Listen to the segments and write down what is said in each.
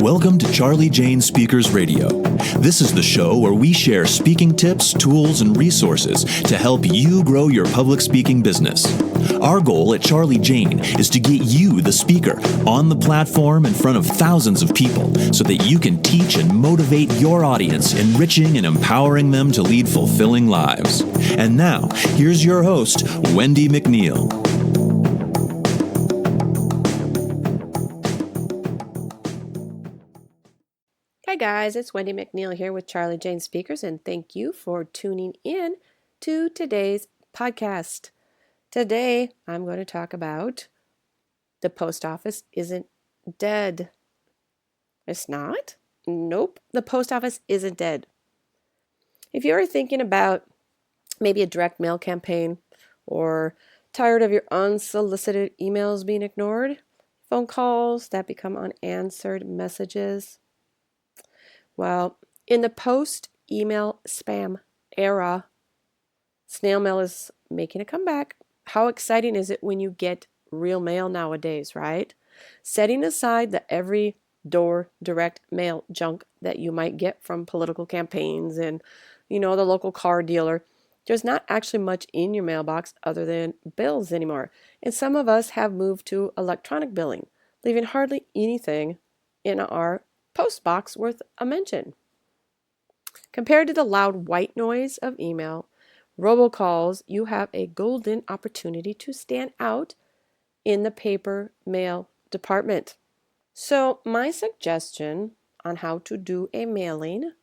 Welcome to Charlie Jane Speakers Radio. This is the show where we share speaking tips, tools, and resources to help you grow your public speaking business. Our goal at Charlie Jane is to get you, the speaker, on the platform in front of thousands of people so that you can teach and motivate your audience, enriching and empowering them to lead fulfilling lives. And now, here's your host, Wendy McNeil. Hi guys, it's Wendy McNeil here with Charlie Jane Speakers, and thank you for tuning in to today's podcast. Today, I'm going to talk about the post office isn't dead. It's not? Nope, the post office isn't dead. If you're thinking about maybe a direct mail campaign or tired of your unsolicited emails being ignored, phone calls that become unanswered messages, well, in the post-email spam era, snail mail is making a comeback. How exciting is it when you get real mail nowadays, right? Setting aside the every door direct mail junk that you might get from political campaigns and, the local car dealer, there's not actually much in your mailbox other than bills anymore. And some of us have moved to electronic billing, leaving hardly anything in our post box worth a mention. Compared to the loud white noise of email, robocalls, you have a golden opportunity to stand out in the paper mail department. So my suggestion on how to do a mailing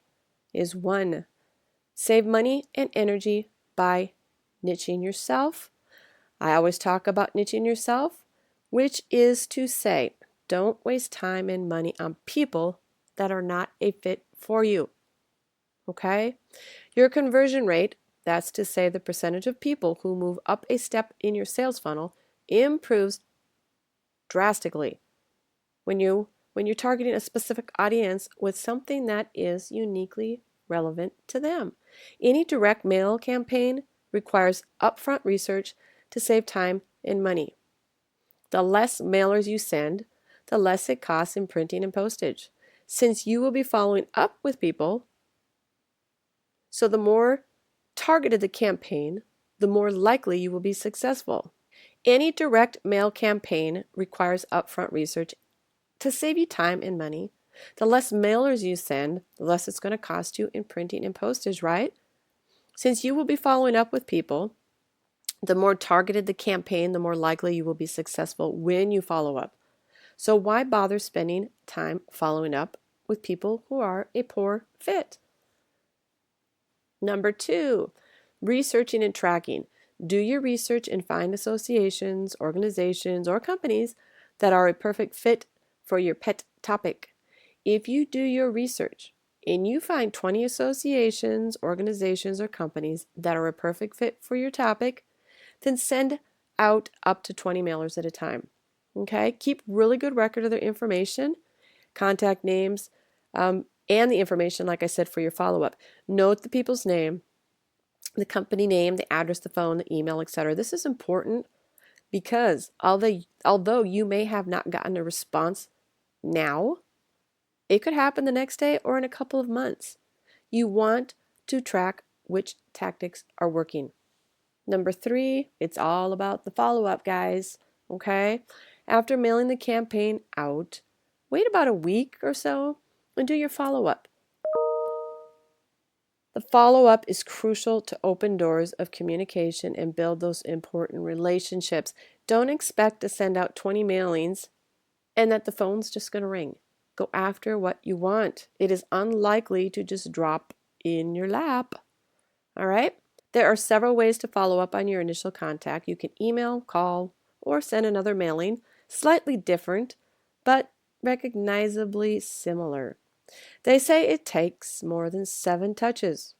is 1, save money and energy by niching yourself. I always talk about niching yourself, which is to say, don't waste time and money on people that are not a fit for you. Okay? Your conversion rate, that's to say the percentage of people who move up a step in your sales funnel, improves drastically when you're targeting a specific audience with something that is uniquely relevant to them. Any direct mail campaign requires upfront research to save time and money. The less mailers you send, the less it costs in printing and postage. Since you will be following up with people, so the more targeted the campaign, the more likely you will be successful. Any direct mail campaign requires upfront research to save you time and money. The less mailers you send, the less it's going to cost you in printing and postage, right? Since you will be following up with people, the more targeted the campaign, the more likely you will be successful when you follow up. So why bother spending time following up with people who are a poor fit? Number 2, researching and tracking. Do your research and find associations, organizations, or companies that are a perfect fit for your pet topic. If you do your research and you find 20 associations, organizations, or companies that are a perfect fit for your topic, then send out up to 20 mailers at a time. Okay? Keep really good record of their information, contact names, and the information, like I said, for your follow-up. Note the people's name, the company name, the address, the phone, the email, etc. This is important because although you may have not gotten a response now, it could happen the next day or in a couple of months. You want to track which tactics are working. Number 3, it's all about the follow-up, guys. Okay? After mailing the campaign out, wait about a week or so and do your follow-up. The follow-up is crucial to open doors of communication and build those important relationships. Don't expect to send out 20 mailings and that the phone's just going to ring. Go after what you want. It is unlikely to just drop in your lap. All right? There are several ways to follow up on your initial contact. You can email, call, or send another mailing, slightly different, but recognizably similar. They say it takes more than 7 touches.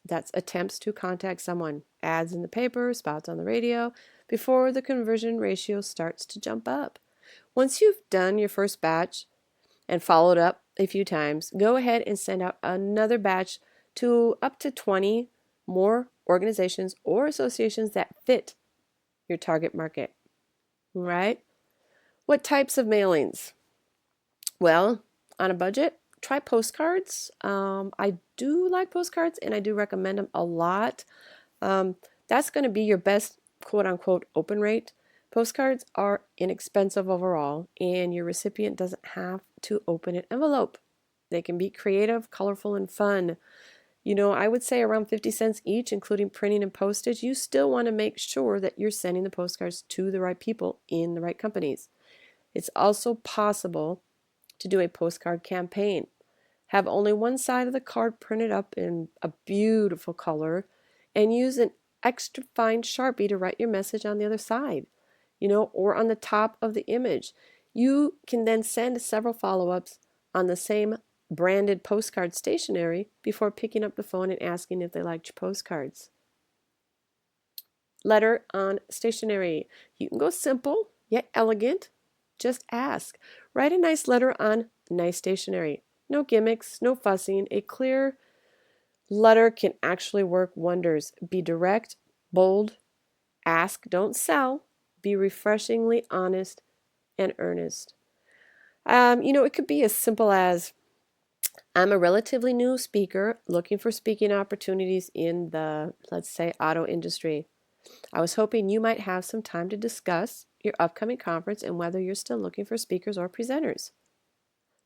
That's attempts to contact someone, ads in the paper, spots on the radio, before the conversion ratio starts to jump up. Once you've done your first batch and followed up a few times, go ahead and send out another batch to up to 20 more organizations or associations that fit your target market. Right? What types of mailings? Well, on a budget, try postcards. I do like postcards and I do recommend them a lot. That's going to be your best quote unquote open rate. Postcards are inexpensive overall, and your recipient doesn't have to open an envelope. They can be creative, colorful, and fun. I would say around 50 cents each, including printing and postage. You still want to make sure that you're sending the postcards to the right people in the right companies. It's also possible to do a postcard campaign. Have only one side of the card printed up in a beautiful color and use an extra fine Sharpie to write your message on the other side, or on the top of the image. You can then send several follow-ups on the same branded postcard stationery before picking up the phone and asking if they liked your postcards. Letter on stationery. You can go simple yet elegant. Just ask. Write a nice letter on nice stationery. No gimmicks, no fussing. A clear letter can actually work wonders. Be direct, bold, ask, don't sell. Be refreshingly honest and earnest. It could be as simple as, I'm a relatively new speaker looking for speaking opportunities in the, let's say, auto industry. I was hoping you might have some time to discuss your upcoming conference and whether you're still looking for speakers or presenters.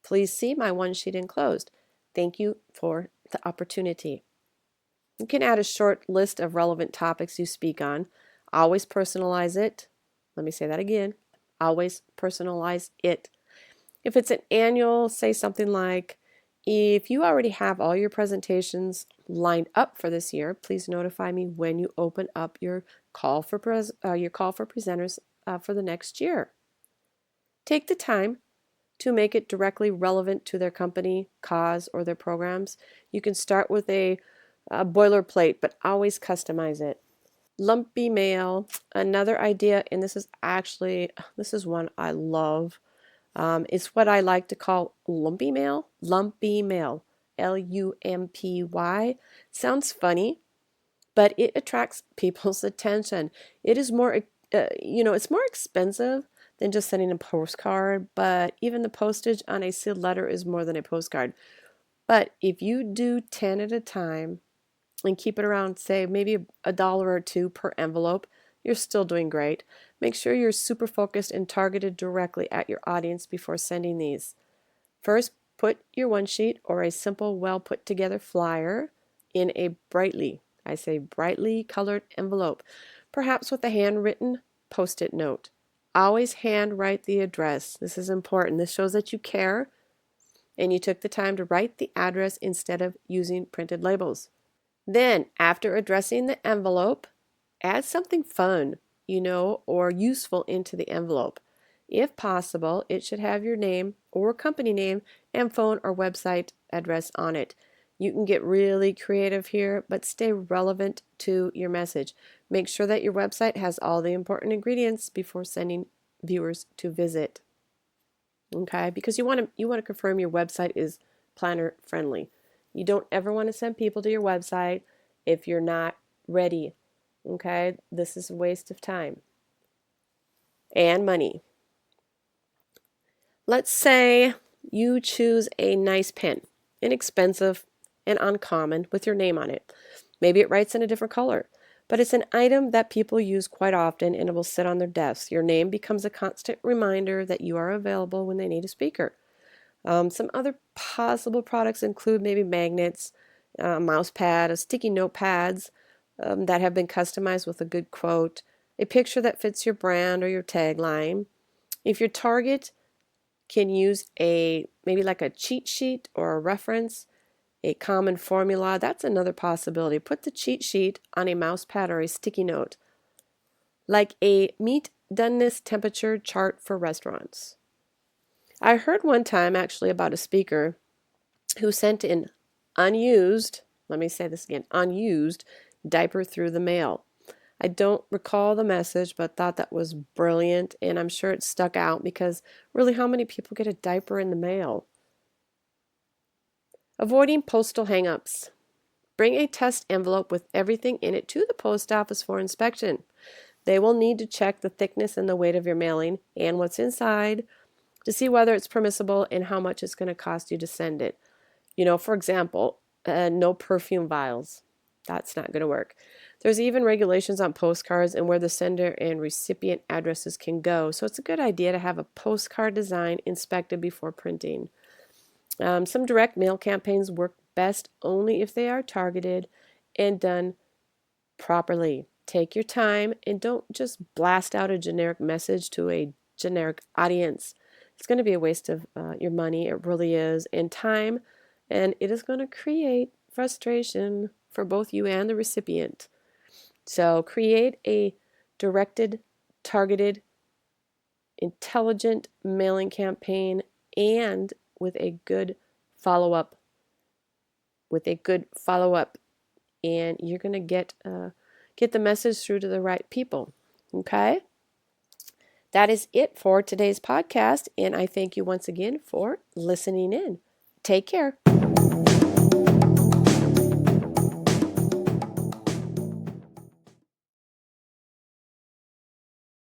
Please see my one sheet enclosed. Thank you for the opportunity. You can add a short list of relevant topics you speak on. Always personalize it. Let me say that again. Always personalize it. If it's an annual, say something like, if you already have all your presentations lined up for this year, please notify me when you open up your call for presenters for the next year. Take the time to make it directly relevant to their company, cause, or their programs. You can start with a boilerplate, but always customize it. Lumpy mail, another idea, and this is one I love. It's what I like to call lumpy mail. Lumpy mail, Lumpy. Sounds funny, but it attracts people's attention. It is more, it's more expensive than just sending a postcard, but even the postage on a sealed letter is more than a postcard. But if you do 10 at a time and keep it around, say, maybe $1 or $2 per envelope, you're still doing great. Make sure you're super focused and targeted directly at your audience before sending these. First, put your one sheet or a simple, well put together flyer in a brightly colored envelope, perhaps with a handwritten post-it note. Always handwrite the address. This is important. This shows that you care and you took the time to write the address instead of using printed labels. Then, after addressing the envelope, add something fun, or useful into the envelope. If possible, it should have your name or company name and phone or website address on it. You can get really creative here, but stay relevant to your message. Make sure that your website has all the important ingredients before sending viewers to visit. Okay, because you want to confirm your website is planner friendly. You don't ever want to send people to your website if you're not ready. Okay, this is a waste of time and money. Let's say you choose a nice pen, inexpensive and uncommon with your name on it. Maybe it writes in a different color, but it's an item that people use quite often and it will sit on their desks. Your name becomes a constant reminder that you are available when they need a speaker. Some other possible products include maybe magnets, a mouse pad, sticky notepads that have been customized with a good quote, a picture that fits your brand or your tagline. If your target can use maybe like a cheat sheet or a reference, a common formula, that's another possibility. Put the cheat sheet on a mouse pad or a sticky note, like a meat doneness temperature chart for restaurants. I heard one time actually about a speaker who sent an unused diaper through the mail. I don't recall the message, but thought that was brilliant, and I'm sure it stuck out because really, how many people get a diaper in the mail? Avoiding postal hang-ups. Bring a test envelope with everything in it to the post office for inspection. They will need to check the thickness and the weight of your mailing and what's inside to see whether it's permissible and how much it's going to cost you to send it. For example, no perfume vials. That's not going to work. There's even regulations on postcards and where the sender and recipient addresses can go. So it's a good idea to have a postcard design inspected before printing. Some direct mail campaigns work best only if they are targeted and done properly. Take your time and don't just blast out a generic message to a generic audience. It's going to be a waste of your money. It really is, and time, and it is going to create frustration for both you and the recipient. So create a directed, targeted, intelligent mailing campaign and with a good follow-up. And you're going to get the message through to the right people. Okay? That is it for today's podcast, and I thank you once again for listening in. Take care.